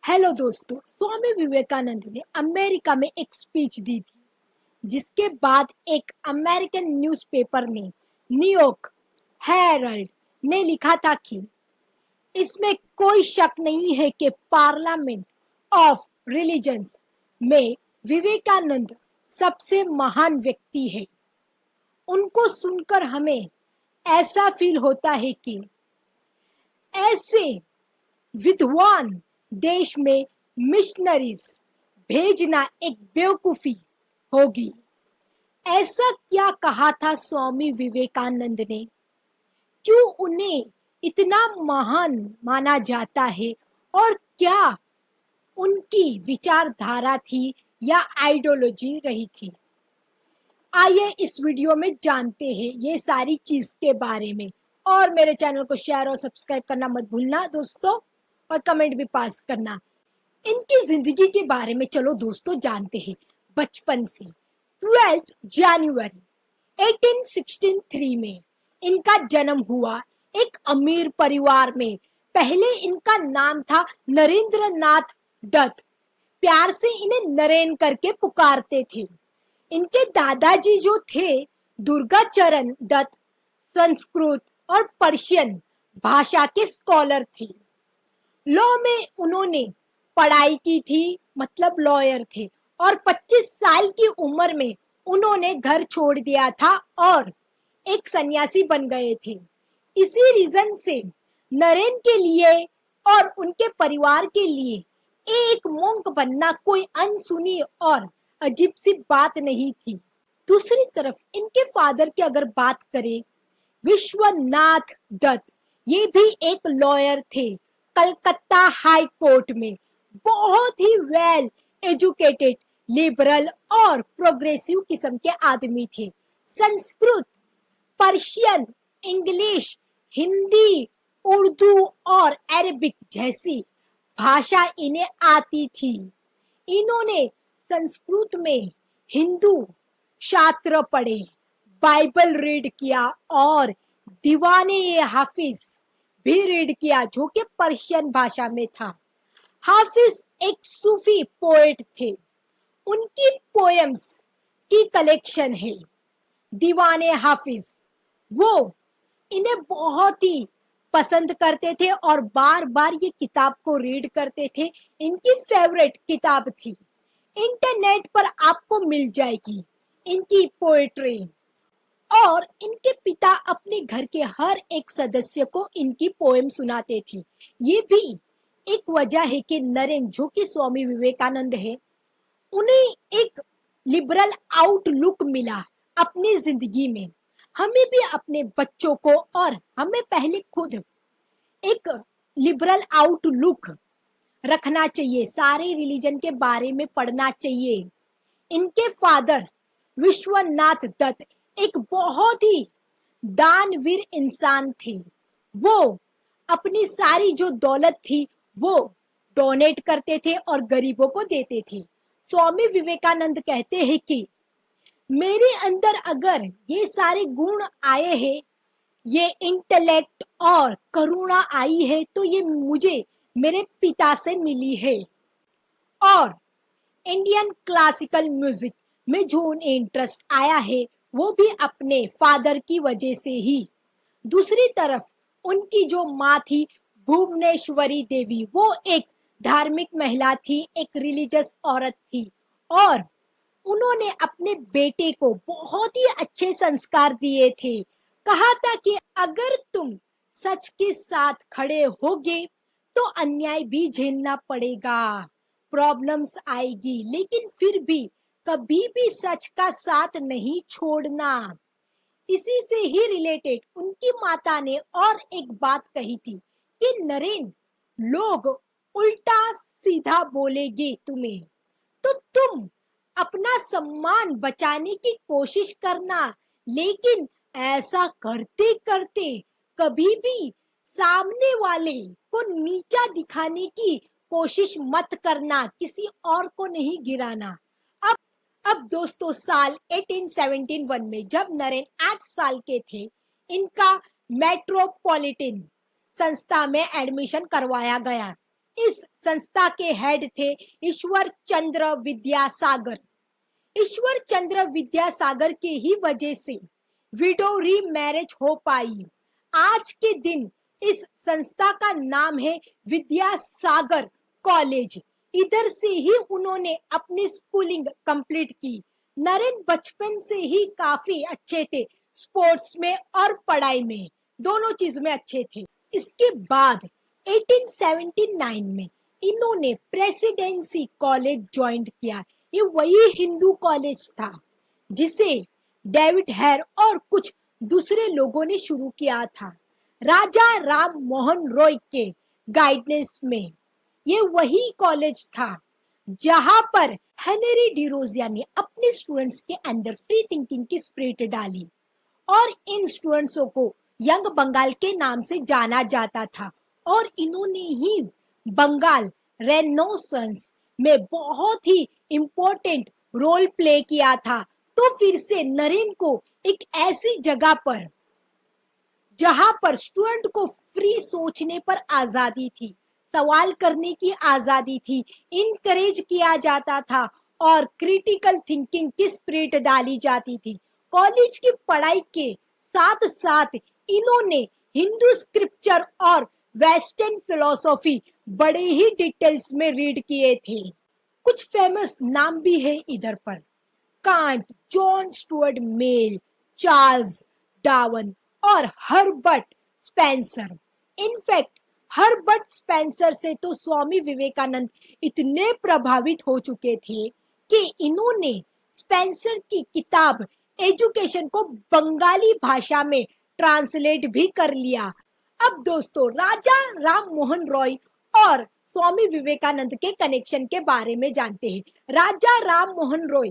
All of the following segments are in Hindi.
हेलो दोस्तों, स्वामी विवेकानंद ने अमेरिका में एक स्पीच दी थी, जिसके बाद एक अमेरिकन न्यूज़पेपर ने न्यूयॉर्क हेरल्ड ने लिखा था कि इसमें कोई शक नहीं है कि पार्लियामेंट ऑफ रिलीजन्स में विवेकानंद सबसे महान व्यक्ति है। उनको सुनकर हमें ऐसा फील होता है कि ऐसे विद्वान देश में मिशनरीज भेजना एक बेवकूफी होगी। ऐसा क्या कहा था स्वामी विवेकानंद ने? क्यों उन्हें इतना महान माना जाता है और क्या उनकी विचारधारा थी या आइडियोलॉजी रही थी? आइए इस वीडियो में जानते हैं ये सारी चीज के बारे में। और मेरे चैनल को शेयर और सब्सक्राइब करना मत भूलना दोस्तों, और कमेंट भी पास करना। इनकी जिंदगी के बारे में चलो दोस्तों जानते हैं। बचपन से 12 जनवरी 1863 में इनका जन्म हुआ एक अमीर परिवार में। पहले इनका नाम था नरेंद्र नाथ दत्त। प्यार से इन्हें नरेन करके पुकारते थे। इनके दादाजी जो थे दुर्गाचरण दत्त संस्कृत और पर्शियन भाषा के स्कॉलर थे। लॉ में उन्होंने पढ़ाई की थी, मतलब लॉयर थे, और 25 साल की उम्र में उन्होंने घर छोड़ दिया था और एक सन्यासी बन गए थे। इसी रीजन से नरेन के लिए और उनके परिवार के लिए एक मोंक बनना कोई अनसुनी और अजीब सी बात नहीं थी। दूसरी तरफ इनके फादर की अगर बात करें, विश्वनाथ दत्त, ये भी एक लॉयर थे कलकत्ता हाई कोर्ट में। बहुत ही वेल एजुकेटेड, लिबरल और प्रोग्रेसिव किस्म के आदमी थे। संस्कृत, पर्शियन, इंग्लिश, हिंदी, उर्दू और अरबिक जैसी भाषा इन्हें आती थी। इन्होंने संस्कृत में हिंदू शास्त्र पढ़े, बाइबल रीड किया और दीवाने हाफिज भी रीड किया, जो कि पर्शियन भाषा में था। हाफिज एक सूफी पोएट थे। उनकी पोएम्स की कलेक्शन है दीवाने हाफिज। वो इन्हें बहुत ही पसंद करते थे और बार बार ये किताब को रीड करते थे। इनकी फेवरेट किताब थी। इंटरनेट पर आपको मिल जाएगी इनकी पोएट्री। और इनके पिता अपने घर के हर एक सदस्य को इनकी पोएम सुनाते थे। ये भी एक वजह है कि नरेन, जो कि स्वामी विवेकानंद है, उन्हें एक लिबरल आउटलुक मिला अपनी जिंदगी में। हमें भी अपने बच्चों को और हमें पहले खुद एक लिबरल आउटलुक रखना चाहिए। सारे रिलीजन के बारे में पढ़ना चाहिए। इनके फादर विश्वनाथ दत्त एक बहुत ही दानवीर इंसान थे। वो अपनी सारी जो दौलत थी वो डोनेट करते थे और गरीबों को देते थे। स्वामी विवेकानंद कहते हैं कि मेरे अंदर अगर ये सारे गुण आए हैं, ये इंटेलेक्ट और करुणा आई है, तो ये मुझे मेरे पिता से मिली है। और इंडियन क्लासिकल म्यूजिक में जो उन्हें इंटरेस्ट आया है वो भी अपने फादर की वजह से ही। दूसरी तरफ उनकी जो माँ थी भुवनेश्वरी देवी, वो एक धार्मिक महिला थी, एक रिलीजियस औरत थी, और उन्होंने अपने बेटे को बहुत ही अच्छे संस्कार दिए थे। कहा था कि अगर तुम सच के साथ खड़े होगे तो अन्याय भी झेलना पड़ेगा, प्रॉब्लम्स आएगी, लेकिन फिर भी कभी भी सच का साथ नहीं छोड़ना। इसी से ही रिलेटेड उनकी माता ने और एक बात कही थी कि नरेन, लोग उल्टा सीधा बोलेंगे तुम्हें, तो तुम अपना सम्मान बचाने की कोशिश करना, लेकिन ऐसा करते करते कभी भी सामने वाले को नीचा दिखाने की कोशिश मत करना, किसी और को नहीं गिराना। अब दोस्तों साल 1871 में जब नरेन 8 साल के थे, इनका मेट्रोपॉलिटन संस्था में एडमिशन करवाया गया। इस संस्था के हेड थे ईश्वर चंद्र विद्यासागर। ईश्वर चंद्र विद्यासागर के ही वजह से विडो री मैरिज हो पाई। आज के दिन इस संस्था का नाम है विद्यासागर कॉलेज। इधर से ही उन्होंने अपनी स्कूलिंग कंप्लीट की। नरेन बचपन से ही काफी अच्छे थे, स्पोर्ट्स में और पढ़ाई में, दोनों चीज में अच्छे थे। इसके बाद 1879 में इन्होंने प्रेसिडेंसी कॉलेज ज्वाइन किया। ये वही हिंदू कॉलेज था जिसे डेविड हेयर और कुछ दूसरे लोगों ने शुरू किया था। राजा राम मोहन रॉय के गाइडेंस में ये वही कॉलेज था जहां पर हेनरी डिरोजिया ने अपने स्टूडेंट्स के अंदर फ्री थिंकिंग की स्पिरिट डाली और इन स्टूडेंट्सों को यंग बंगाल के नाम से जाना जाता था और इन्होंने ही बंगाल रेनेसांस में बहुत ही इम्पोर्टेंट रोल प्ले किया था। तो फिर से नरेन को एक ऐसी जगह पर जहां पर स्टूडेंट को फ्री सोचने पर आजादी थी, सवाल करने की आजादी थी, इनकरेज किया जाता था और क्रिटिकल थिंकिंग की स्पिरिट डाली जाती थी। कॉलेज की पढ़ाई के साथ साथ इन्होंने हिंदू स्क्रिप्चर और वेस्टर्न फिलोसॉफी बड़े ही डिटेल्स में रीड किए थे। कुछ फेमस नाम भी है इधर पर, Kant, John Stuart Mill, Charles Darwin और Herbert Spencer. In fact Herbert Spencer से तो स्वामी विवेकानंद इतने प्रभावित हो चुके थे कि इन्होंने स्पेंसर की किताब एजुकेशन को बंगाली भाषा में ट्रांसलेट भी कर लिया। अब दोस्तों, राजा राम मोहन रॉय और स्वामी विवेकानंद के कनेक्शन के बारे में जानते हैं। राजा राम मोहन रॉय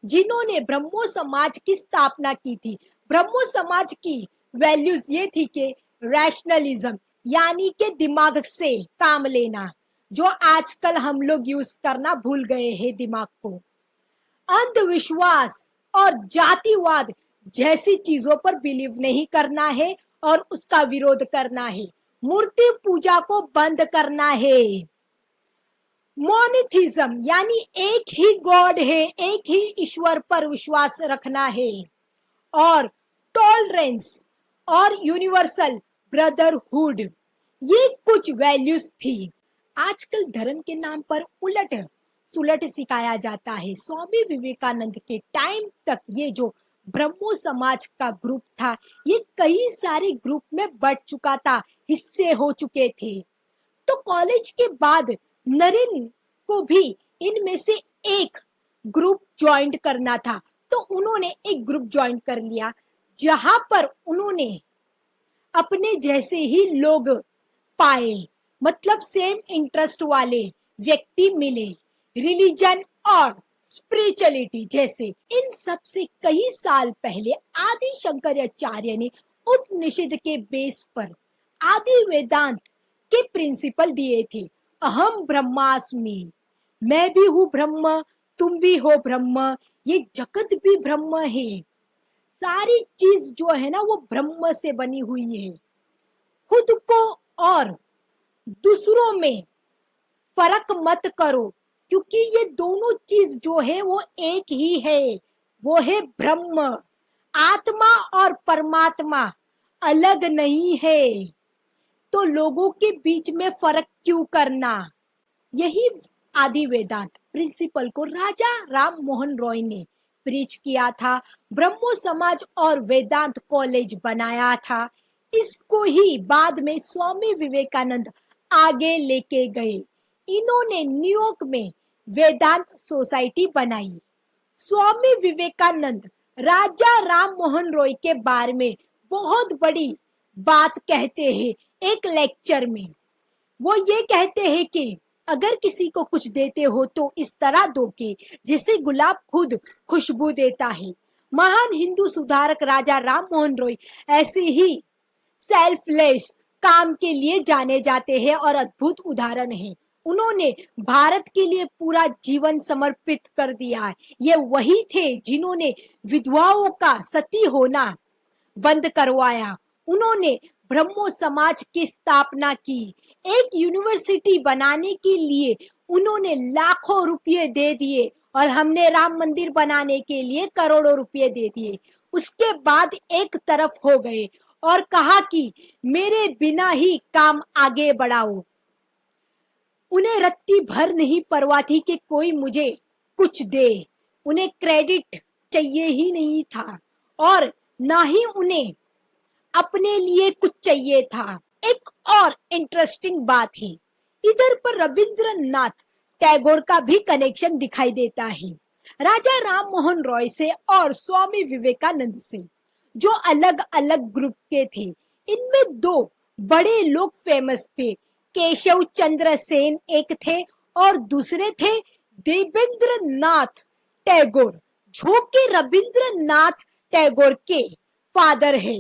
जिन्होंने ब्रह्मो समाज की स्थापना की थी। ब्रह्मो समाज की वैल्यूज ये थी कि रैशनलिज्म यानी कि दिमाग से काम लेना, जो आजकल हम लोग यूज करना भूल गए हैं दिमाग को। अंधविश्वास और जातिवाद जैसी चीजों पर बिलीव नहीं करना है और उसका विरोध करना है। मूर्ति पूजा को बंद करना है। मोनिथिज्म यानी एक ही गॉड है, एक ही ईश्वर पर विश्वास रखना है। और टॉलरेंस और यूनिवर्सल ब्रदरहुड, ये कुछ वैल्यूज थी। आजकल धर्म के नाम पर उलट सुलट सिखाया जाता है। स्वामी विवेकानंद के टाइम तक ये जो ब्रह्मो समाज का ग्रुप था, ये कई सारे ग्रुप में बढ़ चुका था, हिस्से हो चुके थे। तो कॉलेज के बाद नरेन को भी इनमें से एक ग्रुप ज्वाइन करना था, तो उन्होंने एक ग्रुप ज्वाइन कर लिया जहां पर उन्होंने अपने जैसे ही लोग पाए, मतलब सेम इंटरेस्ट वाले व्यक्ति मिले। रिलीजन और स्पिरिचुअलिटी जैसे इन सब से कई साल पहले आदि शंकराचार्य ने उपनिषद के बेस पर आदि वेदांत के प्रिंसिपल दिए थे। अहम ब्रह्मास्मि, मैं भी हूँ ब्रह्म, तुम भी हो ब्रह्म, ये जगत भी ब्रह्म है। सारी चीज जो है ना वो ब्रह्म से बनी हुई है। खुद को और दूसरों में फर्क मत करो, क्योंकि ये दोनों चीज जो है वो एक ही है, वो है ब्रह्म। आत्मा और परमात्मा अलग नहीं है, तो लोगों के बीच में फर्क क्यों करना। यही आदि वेदांत प्रिंसिपल को राजा राम मोहन रॉय ने प्रीच किया था, ब्रह्मो समाज और वेदांत कॉलेज बनाया था। इसको ही बाद में स्वामी विवेकानंद आगे लेके गए। इन्होंने न्यूयॉर्क में वेदांत सोसाइटी बनाई। स्वामी विवेकानंद राजा राम मोहन रॉय के बारे में बहुत बड़ी बात कहते हैं एक लेक्चर में। वो ये कहते हैं कि अगर किसी को कुछ देते हो तो इस तरह दो कि जैसे गुलाब खुद खुशबू देता है। महान हिंदू सुधारक राजा राम मोहन रॉय ऐसे ही सेल्फलेस काम के लिए जाने जाते हैं और अद्भुत उदाहरण है। उन्होंने भारत के लिए पूरा जीवन समर्पित कर दिया। ये वही थे जिन्होंने विधवाओं का सती होना बंद करवाया। उन्होंने ब्रह्मो समाज की स्थापना की। एक यूनिवर्सिटी बनाने के लिए उन्होंने लाखों रुपये दे दिए और हमने राम मंदिर बनाने के लिए करोड़ों रुपये दे दिए। उसके बाद एक तरफ हो गए और कहा कि मेरे बिना ही काम आगे बढ़ाओ। उन्हें रत्ती भर नहीं परवाह थी कि कोई मुझे कुछ दे, उन्हें क्रेडिट चाहिए ही नहीं था और ना ही उन्हें अपने लिए कुछ चाहिए था। एक और इंटरेस्टिंग बात है, इधर पर रविंद्रनाथ टैगोर का भी कनेक्शन दिखाई देता है, राजा राम मोहन रॉय से और स्वामी विवेकानंद से, जो अलग अलग ग्रुप के थे। इनमें दो बड़े लोग फेमस थे, केशव चंद्र सेन एक थे और दूसरे थे देवेंद्रनाथ टैगोर, जो कि रविंद्रनाथ टैगोर के फादर है।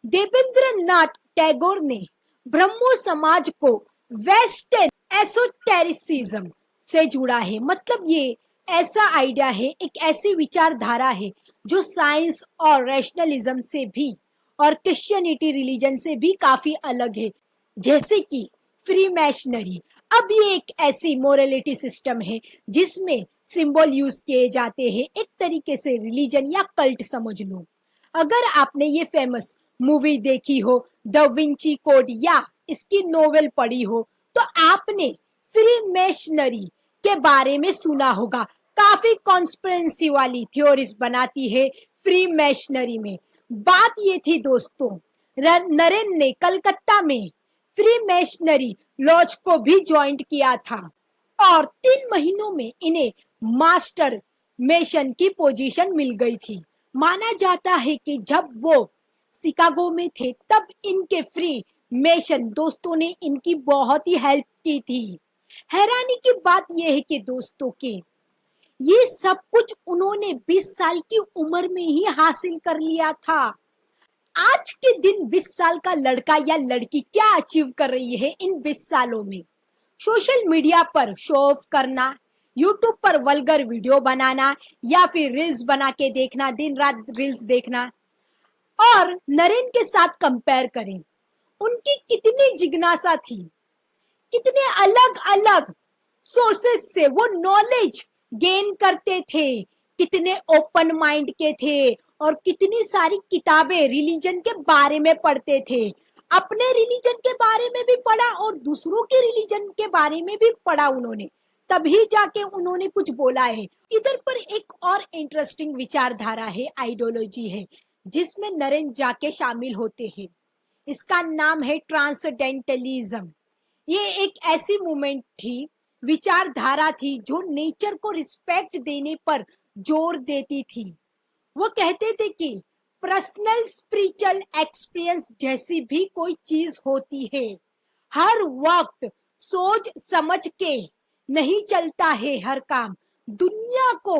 देवेंद्रनाथ टैगोर ने ब्रह्मो समाज को वेस्टर्न एसोटेरिसिज्म से जुड़ा है। मतलब ये ऐसा आइडिया है, एक ऐसी विचारधारा है जो साइंस और रैशनलिज्म से भी और क्रिश्चियनिटी रिलीजन से भी काफी अलग है, जैसे कि फ्री मैशनरी। अब ये एक ऐसी मोरलिटी सिस्टम है जिसमें सिंबल यूज किए जाते हैं, एक तरीके से रिलीजन या कल्ट समझ लो। अगर आपने ये फेमस मूवी देखी हो द विंची कोड या इसकी नोवेल पढ़ी हो तो आपने फ्री मैशनरी के बारे में सुना होगा। काफी कॉन्स्पिरेंसी वाली थ्योरीज बनाती है फ्री मैशनरी में। बात ये थी दोस्तों, नरेन ने कलकत्ता में फ्री मैशनरी लॉज को भी ज्वाइंट किया था और 3 महीनों में इन्हें मास्टर मेशन की पोजीशन मिल गई थी। माना जाता है कि जब वो शिकागो में थे तब इनके फ्री मेशन दोस्तों ने इनकी बहुत ही हेल्प की थी। हैरानी की बात यह है कि दोस्तों के ये सब कुछ उन्होंने 20 साल की उम्र में ही हासिल कर लिया था। आज के दिन 20 साल का लड़का या लड़की क्या अचीव कर रही है इन 20 सालों में? सोशल मीडिया पर शो ऑफ करना, यूट्यूब पर वल्गर वीडियो बनाना या फिर रील्स बना के देखना, दिन रात रील्स देखना। और नरेन के साथ कंपेयर करें, उनकी कितनी जिज्ञासा थी, कितने अलग अलग सोर्सेस से वो नॉलेज गेन करते थे, कितने ओपन माइंड के थे और कितनी सारी किताबें रिलीजन के बारे में पढ़ते थे। अपने रिलीजन के बारे में भी पढ़ा और दूसरों के रिलीजन के बारे में भी पढ़ा उन्होंने, तभी जाके उन्होंने कुछ बोला है। इधर पर एक और इंटरेस्टिंग विचारधारा है, आइडियोलॉजी है, जिसमें नरेन जाके शामिल होते हैं। इसका नाम है ट्रांसडेंटलिज्म। ये एक ऐसी मूवमेंट थी, विचारधारा थी जो नेचर को रिस्पेक्ट देने पर जोर देती थी। वो कहते थे कि पर्सनल स्पिरिचुअल एक्सपीरियंस जैसी भी कोई चीज होती है, हर वक्त सोच समझ के नहीं चलता है हर काम। दुनिया को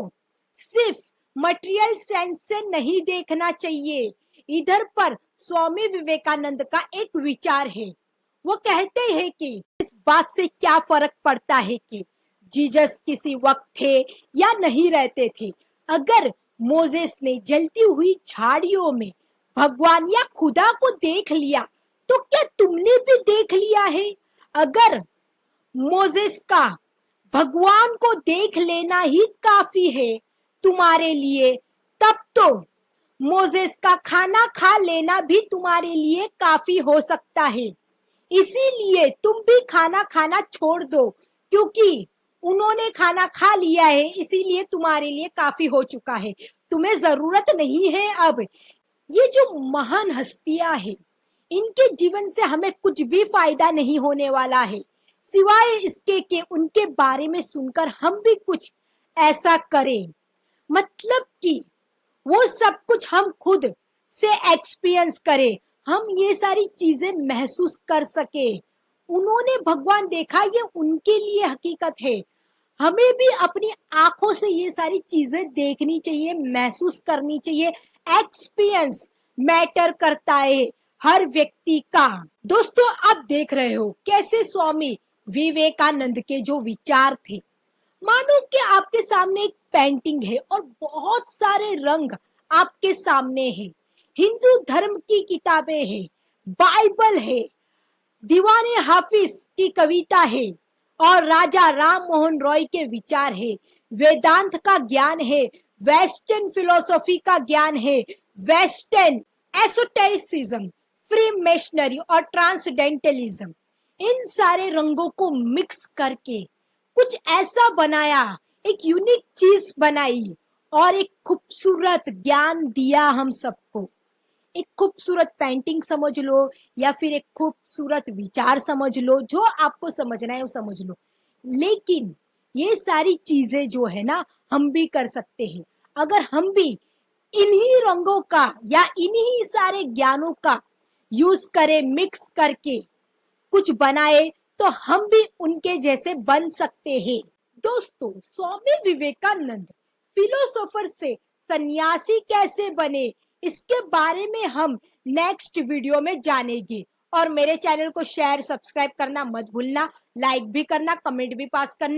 सिर्फ मटेरियल सेंस से नहीं देखना चाहिए। इधर पर स्वामी विवेकानंद का एक विचार है, वो कहते हैं कि इस बात से क्या फर्क पड़ता है कि जीसस किसी वक्त थे या नहीं रहते थे। अगर मोजेस ने जलती हुई झाड़ियों में भगवान या खुदा को देख लिया तो क्या तुमने भी देख लिया है? अगर मोजेस का भगवान को देख लेना ही काफी है तुम्हारे लिए, तब तो मोजेस का खाना खा लेना भी तुम्हारे लिए काफी हो सकता है। इसीलिए तुम भी खाना खाना छोड़ दो, क्योंकि उन्होंने खाना खा लिया है, इसीलिए तुम्हारे लिए काफी हो चुका है, तुम्हें जरूरत नहीं है अब। ये जो महान हस्तियां हैं, इनके जीवन से हमें कुछ भी फायदा नहीं होने वाला है, सिवाय इसके कि उनके बारे में सुनकर हम भी कुछ ऐसा करें। मतलब कि वो सब कुछ हम खुद से एक्सपीरियंस करें, हम ये सारी चीजें महसूस कर सके। उन्होंने भगवान देखा, ये उनके लिए हकीकत है। हमें भी अपनी आंखों से ये सारी चीजें देखनी चाहिए, महसूस करनी चाहिए। एक्सपीरियंस मैटर करता है हर व्यक्ति का। दोस्तों, आप देख रहे हो कैसे स्वामी विवेकानंद के जो विचार थे, मानो कि आपके सामने एक पेंटिंग है और बहुत सारे रंग आपके सामने हैं। हिंदू धर्म की किताबें हैं, बाइबल है, दीवाने हाफिज की कविता है और राजा राम मोहन रॉय के विचार है, वेदांत का ज्ञान है, वेस्टर्न फिलोसॉफी का ज्ञान है, वेस्टर्न एसोटेरिसिज्म, फ्री मेशनरी और ट्रांसडेंटलिज्म, इन सारे रंगों को मिक्स करके कुछ ऐसा बनाया, एक यूनिक चीज बनाई और एक खूबसूरत ज्ञान दिया हम सबको। एक खूबसूरत पेंटिंग समझ लो या फिर एक खूबसूरत विचार समझ लो, जो आपको समझना है वो समझ लो। लेकिन ये सारी चीजें जो है ना, हम भी कर सकते हैं अगर हम भी इन्हीं रंगों का या इन्हीं सारे ज्ञानों का यूज करें, मिक्स करके कुछ बनाए, तो हम भी उनके जैसे बन सकते हैं। दोस्तों, स्वामी विवेकानंद फिलोसोफर से सन्यासी कैसे बने, इसके बारे में हम नेक्स्ट वीडियो में जानेंगे। और मेरे चैनल को शेयर सब्सक्राइब करना मत भूलना, लाइक भी करना, कमेंट भी पास करना।